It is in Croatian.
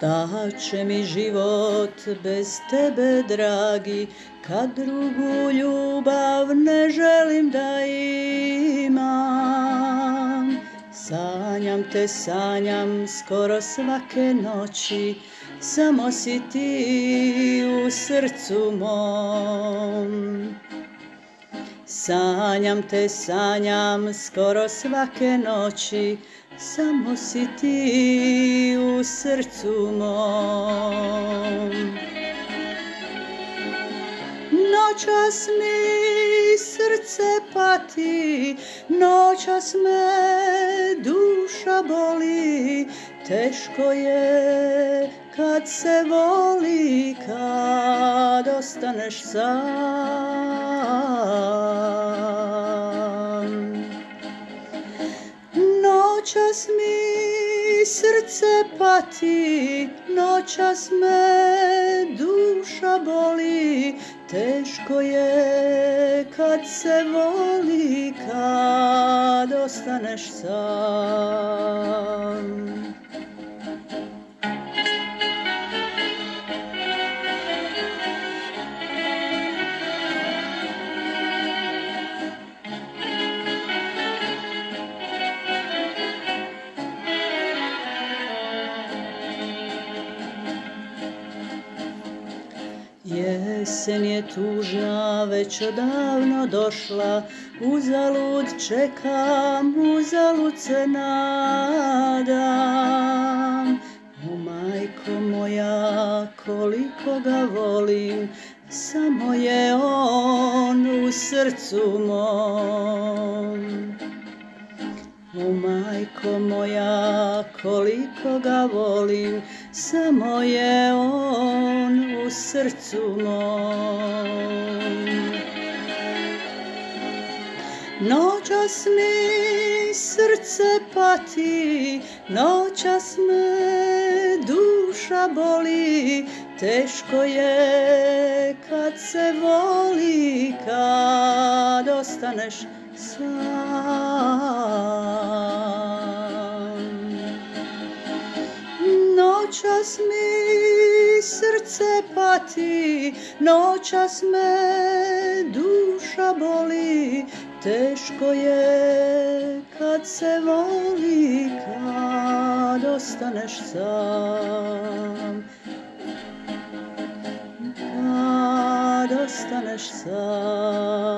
Šta će mi život bez tebe, dragi, kad drugu ljubav ne želim da imam? Sanjam te, sanjam skoro svake noći, samo si ti u srcu mom. Sanjam te, sanjam skoro svake noći, samo si ti u srcu mom. Noćas mi srce pati, noćas me duša boli, teško je kad se voli, kad ostaneš sam. Noćas mi srce pati, noćas me duša boli, teško je kad se voli, kad ostaneš sam. Jesen je tužna, već odavno došla, uzalud čekam, uzalud se nadam. O majko moja, koliko ga volim, samo je on u srcu mom. O majko moja, koliko ga volim, samo je on u srcu mom. Noćas mi srce pati, noćas me duša boli, teško je kad se voli, kad ostaneš sam. Noćas mi srce pati, noćas me duša boli, teško je kad se voli, kad ostaneš sam. Kad ostaneš sam.